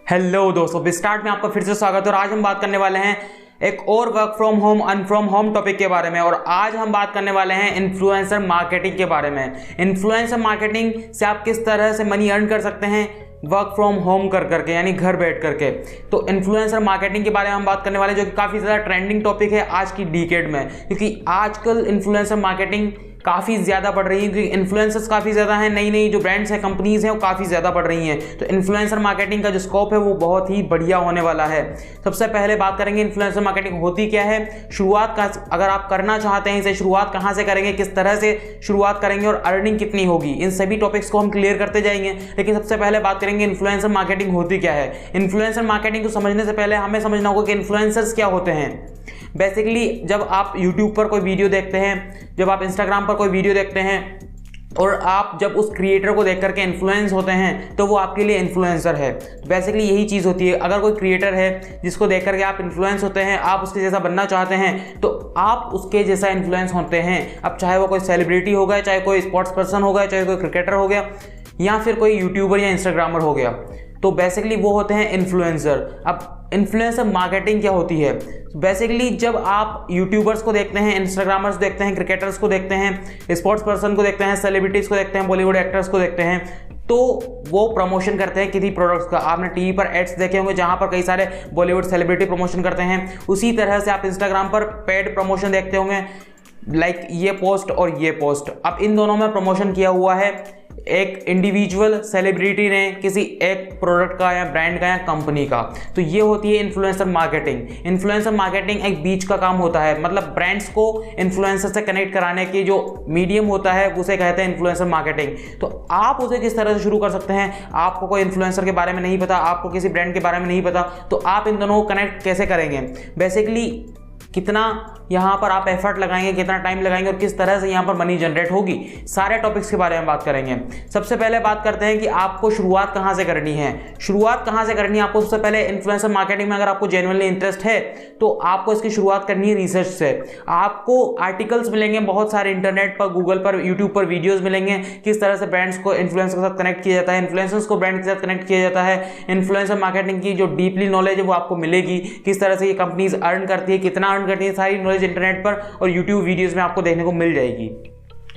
Hello दोस्तों, start में आपका फिर से स्वागत है। और आज हम बात करने वाले हैं एक और work from home earn from home topic के बारे में। और आज हम बात करने वाले हैं इन्फ्लुएंसर मार्केटिंग के बारे में। इन्फ्लुएंसर मार्केटिंग से आप किस तरह से मनी अर्न कर सकते हैं वर्क फ्रॉम होम कर करके, यानी घर बैठ करके। तो इन्फ्लुएंसर मार्केटिंग के बारे में हम बात करने वाले हैं, जो कि काफ़ी ज़्यादा ट्रेंडिंग टॉपिक है आज की डिकेड में, क्योंकि आजकल इन्फ्लुएंसर मार्केटिंग काफ़ी ज़्यादा बढ़ रही है, क्योंकि इन्फ्लुएंसर्स काफ़ी ज़्यादा हैं, नई नई जो ब्रांड्स हैं, कंपनीज़ हैं, वो काफ़ी ज़्यादा बढ़ रही हैं। तो इन्फ्लुएंसर मार्केटिंग का जो स्कोप है वो बहुत ही बढ़िया होने वाला है। सबसे पहले बात करेंगे इन्फ्लुएंसर मार्केटिंग होती क्या है, शुरुआत का अगर आप करना चाहते हैं इसे शुरुआत कहाँ से करेंगे, किस तरह से शुरुआत करेंगे और अर्निंग कितनी होगी, इन सभी टॉपिक्स को हम क्लियर करते जाएंगे। लेकिन सबसे पहले बात करेंगे इन्फ्लुएंसर मार्केटिंग होती क्या है। इन्फ्लुएंसर मार्केटिंग को समझने से पहले हमें समझना होगा कि इन्फ्लुएंसर्स क्या होते हैं। बेसिकली जब आप YouTube पर कोई वीडियो देखते हैं, जब आप Instagram पर कोई वीडियो देखते हैं और आप जब उस क्रिएटर को देख करके इन्फ्लुएंस होते हैं, तो वो आपके लिए इन्फ्लुएंसर है। बेसिकली यही चीज़ होती है। अगर कोई क्रिएटर है जिसको देख करके आप इन्फ्लुएंस होते हैं, आप उसके जैसा बनना चाहते हैं, तो आप उसके जैसा इन्फ्लुएंस होते हैं। अब चाहे वो कोई सेलिब्रिटी हो गया, चाहे कोई स्पोर्ट्स पर्सन हो गया, चाहे कोई क्रिकेटर हो गया, या फिर कोई यूट्यूबर या इंस्टाग्रामर हो गया, तो बेसिकली वो होते हैं इन्फ्लुएंसर। अब इन्फ्लुएंसर मार्केटिंग क्या होती है? बेसिकली जब आप यूट्यूबर्स को देखते हैं, इंस्टाग्रामर्स देखते हैं, क्रिकेटर्स को देखते हैं, स्पोर्ट्स पर्सन को देखते हैं, सेलिब्रिटीज़ को देखते हैं, बॉलीवुड एक्टर्स को देखते हैं, तो वो प्रमोशन करते हैं किसी प्रोडक्ट्स का। आपने टीवी पर एड्स देखे होंगे जहां पर कई सारे बॉलीवुड सेलिब्रिटी प्रमोशन करते हैं। उसी तरह से आप इंस्टाग्राम पर पेड प्रमोशन देखते होंगे, लाइक ये पोस्ट और ये पोस्ट। अब इन दोनों में प्रमोशन किया हुआ है एक इंडिविजुअल सेलिब्रिटी ने किसी एक प्रोडक्ट का या ब्रांड का या कंपनी का। तो ये होती है इन्फ्लुएंसर मार्केटिंग। इन्फ्लुएंसर मार्केटिंग एक बीच का काम होता है, मतलब ब्रांड्स को इन्फ्लुएंसर से कनेक्ट कराने की जो मीडियम होता है उसे कहते हैं इन्फ्लुएंसर मार्केटिंग। तो आप उसे किस तरह से शुरू कर सकते हैं? आपको कोई इन्फ्लुएंसर के बारे में नहीं पता, आपको किसी ब्रांड के बारे में नहीं पता, तो आप इन दोनों को कनेक्ट कैसे करेंगे? बेसिकली कितना यहाँ पर आप एफर्ट लगाएंगे, कितना टाइम लगाएंगे और किस तरह से यहाँ पर मनी जनरेट होगी, सारे टॉपिक्स के बारे में बात करेंगे। सबसे पहले बात करते हैं कि आपको शुरुआत कहाँ से करनी है। शुरुआत कहाँ से करनी है आपको? सबसे पहले इन्फ्लुएंसर मार्केटिंग में अगर आपको जेन्युइनली इंटरेस्ट है, तो आपको इसकी शुरुआत करनी है रिसर्च से। आपको आर्टिकल्स मिलेंगे बहुत सारे इंटरनेट पर, गूगल पर, यूट्यूब पर वीडियोज़ मिलेंगे किस तरह से ब्रांड्स को इन्फ्लुएंसर के साथ कनेक्ट किया जाता है, इन्फ्लुएंसर्स को ब्रांड के साथ कनेक्ट किया जाता है। इन्फ्लुएंसर मार्केटिंग की जो डीपली नॉलेज है वो आपको मिलेगी, किस तरह से ये कंपनीज अर्न करती है, कितना अर्न करती है, सारी नॉलेज इंटरनेट पर और यूट्यूब वीडियोस में आपको देखने को मिल जाएगी।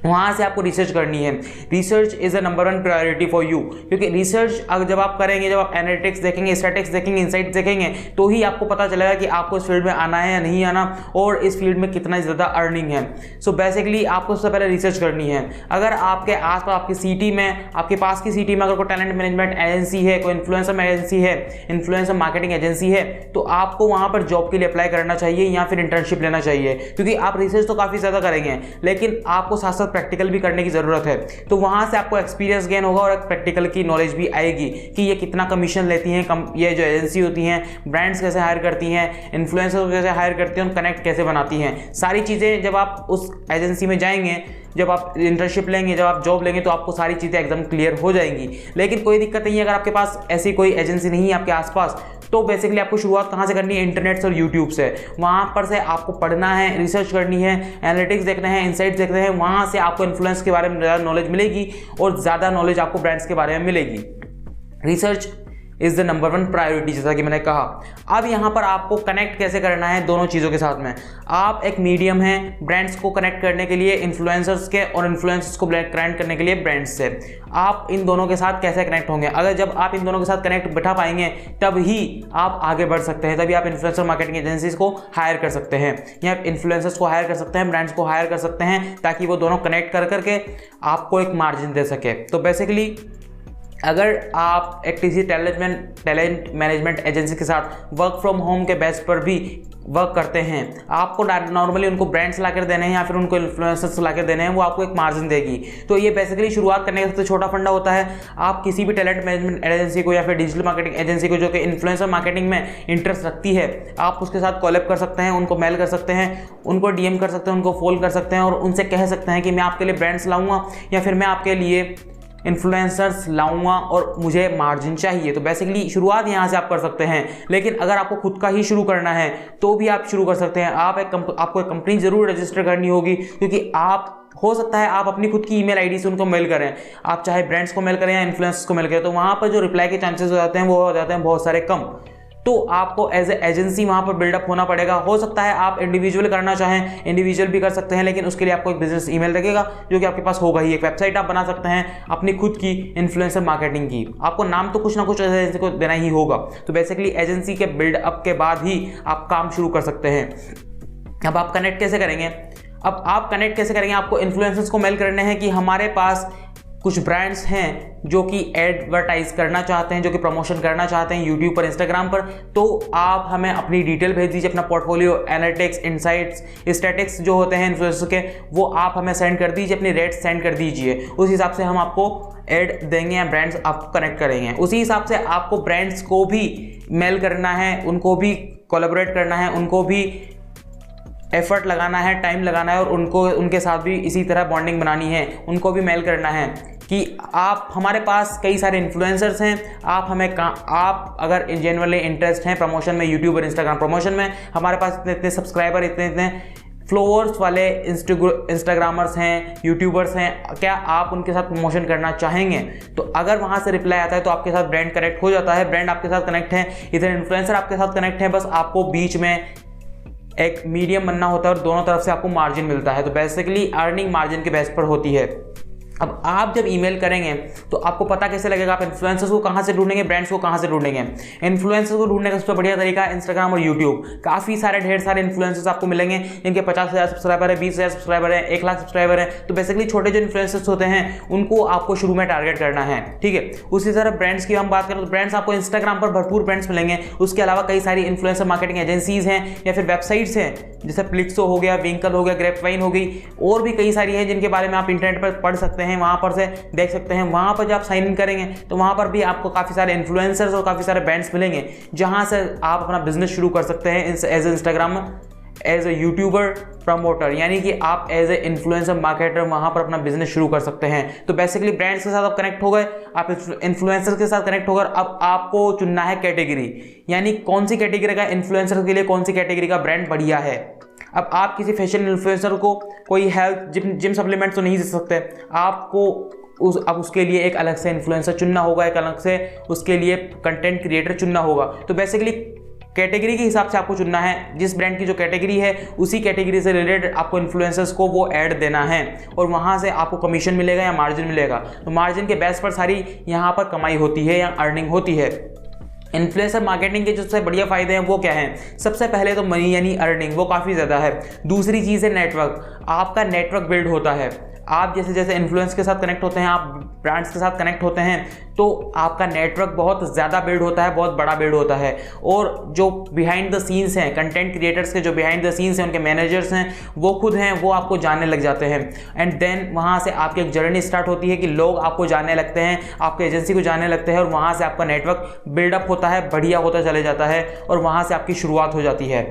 वहाँ से आपको रिसर्च करनी है। Research is the number 1 priority for you, क्योंकि रिसर्च अगर जब आप करेंगे, जब आप एनालिटिक्स देखेंगे, स्टैटिस्टिक्स देखेंगे, इनसाइट्स देखेंगे, तो ही आपको पता चलेगा कि आपको इस फील्ड में आना है या नहीं आना और इस फील्ड में कितना ज़्यादा अर्निंग है। सो बेसिकली आपको सबसे पहले रिसर्च करनी है। अगर आपके आस पास आपकी सिटी में, आपके पास की सिटी में अगर कोई टैलेंट मैनेजमेंट एजेंसी है, कोई इन्फ्लुएंसर एजेंसी है, इन्फ्लुएंसर मार्केटिंग एजेंसी है, तो आपको वहाँ पर जॉब के लिए अप्लाई करना चाहिए या फिर इंटर्नशिप लेना चाहिए, क्योंकि आप रिसर्च तो काफ़ी ज़्यादा करेंगे लेकिन आपको साथ साथ प्रैक्टिकल भी करने जरूरत है। तो वहां से आपको एक्सपीरियंस गेन होगा और एक प्रैक्टिकल की नॉलेज भी आएगी कि ये कितना कमीशन लेती हैं, ये जो एजेंसी होती हैं, ब्रांड्स कैसे हायर करती हैं, इन्फ्लुएंसर को कैसे हायर करती हैं और कनेक्ट कैसे बनाती हैं। सारी चीज़ें जब आप उस एजेंसी में जाएंगे, जब आप इंटर्नशिप लेंगे, जब आप जॉब लेंगे, तो आपको सारी चीज़ें एकदम क्लियर हो जाएंगी। लेकिन कोई दिक्कत नहीं है अगर आपके पास ऐसी कोई एजेंसी नहीं है आपके आसपास, तो बेसिकली आपको शुरुआत कहाँ से करनी है? इंटरनेट से और यूट्यूब से। वहाँ पर से आपको पढ़ना है, रिसर्च करनी है, एनालिटिक्स देखना है, इनसाइट्स देखने हैं। वहाँ से आपको इन्फ्लुएंस के बारे में ज़्यादा नॉलेज मिलेगी और ज़्यादा नॉलेज आपको ब्रांड्स के बारे में मिलेगी। Research is the number 1 priority, जैसा कि मैंने कहा। अब यहाँ पर आपको कनेक्ट कैसे करना है दोनों चीज़ों के साथ में? आप एक मीडियम हैं ब्रांड्स को कनेक्ट करने के लिए इन्फ्लुएंसर्स के और इन्फ्लुएंसर्स को कनेक्ट करने के लिए ब्रांड्स से। आप इन दोनों के साथ कैसे कनेक्ट होंगे? अगर जब आप इन दोनों के साथ कनेक्ट बैठा पाएंगे तब ही आप आगे बढ़ सकते हैं, तभी आप इन्फ्लुएंसर मार्केटिंग एजेंसीज को हायर कर सकते हैं या इन्फ्लुएंसर्स को हायर कर सकते हैं, ब्रांड्स को हायर कर सकते हैं, ताकि वो दोनों कनेक्ट कर करके आपको एक मार्जिन दे सके। तो बेसिकली अगर आप एक किसी टैलेंट मैनेजमेंट एजेंसी के साथ वर्क फ्रॉम होम के बेस पर भी वर्क करते हैं, आपको नॉर्मली उनको ब्रांड्स ला कर देने हैं या फिर उनको इन्फ्लुएंसर्स ला कर देने हैं, वो आपको एक मार्जिन देगी। तो ये बेसिकली शुरुआत करने का सबसे छोटा फंडा होता है। आप किसी भी टैलेंट मैनेजमेंट एजेंसी को या फिर डिजिटल मार्केटिंग एजेंसी को जो कि इन्फ्लुएंसर मार्केटिंग में इंटरेस्ट रखती है, आप उसके साथ कोलैब कर सकते हैं, उनको मेल कर सकते हैं, उनको डीएम कर सकते हैं, उनको फॉलो कर सकते हैं और उनसे कह सकते हैं कि मैं आपके लिए ब्रांड्स लाऊंगा या फिर मैं आपके लिए इन्फ्लुएंसर्स लाऊंगा और मुझे मार्जिन चाहिए। तो बेसिकली शुरुआत यहाँ से आप कर सकते हैं। लेकिन अगर आपको खुद का ही शुरू करना है तो भी आप शुरू कर सकते हैं। आपको एक कंपनी ज़रूर रजिस्टर करनी होगी, क्योंकि आप हो सकता है आप अपनी खुद की ईमेल आईडी से उनको मेल करें, आप चाहे ब्रांड्स को मेल करें या इन्फ्लुएंसर्स को मेल करें, तो वहाँ पर जो रिप्लाई के चांसेस हो जाते हैं वो हो जाते हैं बहुत सारे कम। तो आपको एज ए एजेंसी वहाँ पर बिल्डअप होना पड़ेगा। हो सकता है आप इंडिविजुअल करना चाहें, इंडिविजुअल भी कर सकते हैं, लेकिन उसके लिए आपको एक बिजनेस ईमेल लगेगा जो कि आपके पास होगा ही। एक वेबसाइट आप बना सकते हैं अपनी खुद की इन्फ्लुएंसर मार्केटिंग की, आपको नाम तो कुछ ना कुछ एजेंसी को देना ही होगा। तो बेसिकली एजेंसी के बिल्डअप के बाद ही आप काम शुरू कर सकते हैं। अब आप कनेक्ट कैसे करेंगे? आपको इन्फ्लुएंसर्स को मेल करने हैं कि हमारे पास कुछ ब्रांड्स हैं जो कि एडवर्टाइज करना चाहते हैं, जो कि प्रमोशन करना चाहते हैं यूट्यूब पर, इंस्टाग्राम पर। तो आप हमें अपनी डिटेल भेज दीजिए, अपना पोर्टफोलियो, एनालिटिक्स, इनसाइट्स, स्टैटिक्स जो होते हैं इन्फ्लुएंसर के, वो आप हमें सेंड कर दीजिए, अपनी रेट्स सेंड कर दीजिए। उस हिसाब से हम आपको ऐड देंगे या ब्रांड्स आपको कनेक्ट करेंगे। उसी हिसाब से आपको ब्रांड्स को भी मेल करना है, उनको भी कोलैबोरेट करना है, उनको भी एफर्ट लगाना है, टाइम लगाना है, और उनके साथ भी इसी तरह बॉन्डिंग बनानी है। उनको भी मेल करना है कि आप, हमारे पास कई सारे इन्फ्लुएंसर्स हैं, आप अगर जेन्युइनली इंटरेस्ट हैं प्रमोशन में, यूट्यूब और इंस्टाग्राम प्रमोशन में, हमारे पास इतने इतने सब्सक्राइबर, इतने फॉलोअर्स वाले इंस्टाग्रामर्स हैं, यूट्यूबर्स हैं, क्या आप उनके साथ प्रमोशन करना चाहेंगे? तो अगर वहाँ से रिप्लाई आता है तो आपके साथ ब्रांड कनेक्ट हो जाता है, ब्रांड आपके साथ कनेक्ट है, इधर इन्फ्लुएंसर आपके साथ कनेक्ट है। बस आपको बीच में एक मीडियम बनना होता है और दोनों तरफ से आपको मार्जिन मिलता है। तो बेसिकली अर्निंग मार्जिन के बेस पर होती है। अब आप जब ईमेल करेंगे तो आपको पता कैसे लगेगा आप इन्फ्लुएंसर्स को कहाँ से ढूंढेंगे, ब्रांड्स को कहाँ से ढूंढेंगे? इन्फ्लुएंसर्स को ढूंढने का सबसे बढ़िया तरीका है इंस्टाग्राम और यूट्यूब। काफ़ी सारे ढेर सारे इन्फ्लुएंसर्स आपको मिलेंगे जिनके 50,000 सब्सक्राइबर है, 20,000 सब्सक्राइबर है, 1 लाख सब्सक्राइबर है। तो बेसिकली छोटे जो इन्फ्लुएंसर्स होते हैं उनको आपको शुरू में टारगेट करना है, ठीक है। उसी तरह ब्रांड्स की हम बात करें तो ब्रांड्स आपको इंस्टाग्राम पर भरपूर ब्रांड्स मिलेंगे। उसके अलावा कई सारी इन्फ्लुएंसर मार्केटिंग एजेंसीज हैं या फिर वेबसाइट्स हैं, जैसे प्लिक्सो हो गया, विंकल हो गया, ग्रेपवाइन हो गई, और भी कई सारी हैं जिनके बारे में आप इंटरनेट पर पढ़ सकते हैं, वहाँ पर से देख सकते हैं। वहाँ पर जब आप साइन इन करेंगे तो वहाँ पर भी आपको काफ़ी सारे इन्फ्लुएंसर्स और काफ़ी सारे ब्रांड्स मिलेंगे जहाँ से आप अपना बिजनेस शुरू कर सकते हैं as Instagram, as a YouTuber promoter, यानी कि आप एज ए इन्फ्लुएंसर मार्केटर वहाँ पर अपना बिजनेस शुरू कर सकते हैं। तो बेसिकली ब्रांड्स के साथ आप कनेक्ट हो गए, आप इन्फ्लुएंसर के साथ कनेक्ट हो गए। अब आपको चुनना है कैटेगरी, यानी कौन सी कैटेगरी का इन्फ्लुएंसर के लिए कौन सी कैटेगरी का ब्रांड बढ़िया है। अब आप किसी फैशन इन्फ्लुएंसर को कोई हेल्थ जिम सप्लीमेंट तो नहीं दे सकते, आपको अब उसके लिए एक अलग से इन्फ्लुएंसर चुनना होगा, एक अलग से उसके लिए कंटेंट क्रिएटर चुनना होगा। तो बेसिकली कैटेगरी के हिसाब से आपको चुनना है, जिस ब्रांड की जो कैटेगरी है उसी कैटेगरी से रिलेटेड आपको इन्फ्लुएंसर्स को वो ऐड देना है, और वहाँ से आपको कमीशन मिलेगा या मार्जिन मिलेगा। तो मार्जिन के बेस पर सारी यहाँ पर कमाई होती है या अर्निंग होती है। इन्फ्लुएंसर मार्केटिंग के जो सबसे बढ़िया फायदे हैं वो क्या हैं? सबसे पहले तो मनी यानी अर्निंग, वो काफ़ी ज़्यादा है। दूसरी चीज़ है नेटवर्क, आपका नेटवर्क बिल्ड होता है। आप जैसे जैसे इन्फ्लुएंस के साथ कनेक्ट होते हैं, आप ब्रांड्स के साथ कनेक्ट होते हैं, तो आपका नेटवर्क बहुत ज़्यादा बिल्ड होता है, बहुत बड़ा बिल्ड होता है। और जो बिहाइंड द सीन्स हैं, कंटेंट क्रिएटर्स के जो बिहाइंड द सीन्स हैं, उनके मैनेजर्स हैं, वो खुद हैं, वो आपको जानने लग जाते हैं। एंड देन वहाँ से आपकी एक जर्नी स्टार्ट होती है कि लोग आपको जानने लगते हैं, आपके एजेंसी को जानने लगते हैं, और वहाँ से आपका नेटवर्क बिल्डअप होता है, बढ़िया होता चले जाता है, और वहाँ से आपकी शुरुआत हो जाती है।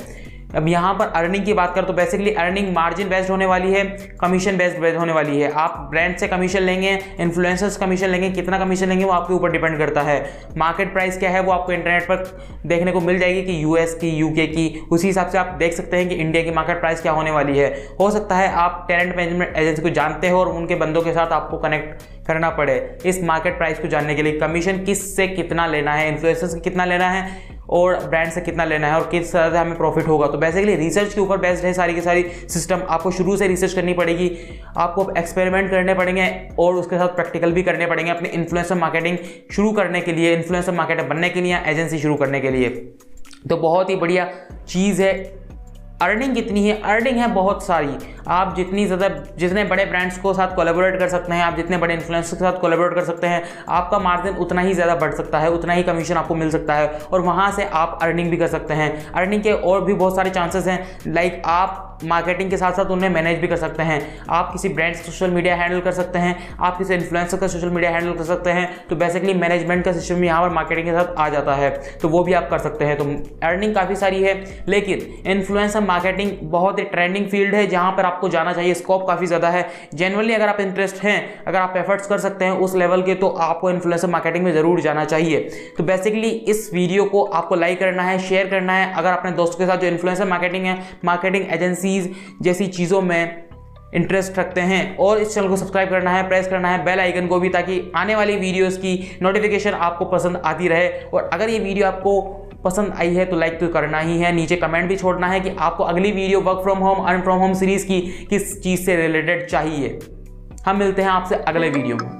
अब यहाँ पर अर्निंग की बात करें तो बेसिकली अर्निंग मार्जिन बेस्ड होने वाली है, कमीशन बेस्ड होने वाली है। आप ब्रांड से कमीशन लेंगे, इन्फ्लुएंसर्स कमीशन लेंगे, कितना कमीशन लेंगे वो आपके ऊपर डिपेंड करता है। मार्केट प्राइस क्या है वो आपको इंटरनेट पर देखने को मिल जाएगी कि यूएस की, यूके की, उसी हिसाब से आप देख सकते हैं कि इंडिया की मार्केट प्राइस क्या होने वाली है। हो सकता है आप टैलेंट मैनेजमेंट एजेंसी को जानते हो और उनके बंदों के साथ आपको कनेक्ट करना पड़े इस मार्केट प्राइस को जानने के लिए। कमीशन किस से कितना लेना है, इन्फ्लुएंसर्स से कितना लेना है और ब्रांड से कितना लेना है, और किस तरह से हमें प्रॉफिट होगा। तो बेसिकली रिसर्च के ऊपर बेस्ड है सारी की सारी सिस्टम। आपको शुरू से रिसर्च करनी पड़ेगी, आपको एक्सपेरिमेंट करने पड़ेंगे और उसके साथ प्रैक्टिकल भी करने पड़ेंगे अपनी इन्फ्लुएंसर मार्केटिंग शुरू करने के लिए, इन्फ्लुएंसर मार्केटर बनने के लिए, एजेंसी शुरू करने के लिए। तो बहुत ही बढ़िया चीज़ है। अर्निंग कितनी है? अर्निंग है बहुत सारी। आप जितने बड़े ब्रांड्स को साथ कोलैबोरेट कर सकते हैं, आप जितने बड़े इन्फ्लुएंसर्स के साथ कोलैबोरेट कर सकते हैं, आपका मार्जिन उतना ही ज़्यादा बढ़ सकता है, उतना ही कमीशन आपको मिल सकता है, और वहाँ से आप अर्निंग भी कर सकते हैं। अर्निंग के और भी बहुत सारे चांसेस हैं, लाइक आप मार्केटिंग के साथ साथ उन्हें मैनेज भी कर सकते हैं। आप किसी ब्रांड सोशल मीडिया हैंडल कर सकते हैं, आप किसी इन्फ्लुएंसर का सोशल मीडिया हैंडल कर सकते हैं। तो बेसिकली मैनेजमेंट का सिस्टम यहाँ पर मार्केटिंग के साथ आ जाता है, तो वो भी आप कर सकते हैं। तो अर्निंग काफ़ी सारी है, लेकिन इन्फ्लुएंसर मार्केटिंग बहुत ही ट्रेंडिंग फील्ड है जहाँ पर आपको जाना चाहिए। स्कोप काफ़ी ज़्यादा है। जेन्युइनली अगर आप इंटरेस्ट हैं, अगर आप एफर्ट्स कर सकते हैं उस लेवल के, तो आपको इन्फ्लुएंसर मार्केटिंग में ज़रूर जाना चाहिए। तो बेसिकली इस वीडियो को आपको लाइक करना है, शेयर करना है। अगर अपने दोस्तों के साथ जो इन्फ्लुएंसर मार्केटिंग है, मार्केटिंग एजेंसीज जैसी चीज़ों में इंटरेस्ट रखते हैं। और इस चैनल को सब्सक्राइब करना है, प्रेस करना है बेल आइकन को भी, ताकि आने वाली वीडियोस की नोटिफिकेशन आपको पसंद आती रहे। और अगर ये वीडियो आपको पसंद आई है तो लाइक तो करना ही है, नीचे कमेंट भी छोड़ना है कि आपको अगली video work from home earn from home series की किस चीज़ से रिलेटेड चाहिए। हम मिलते हैं आपसे अगले वीडियो में।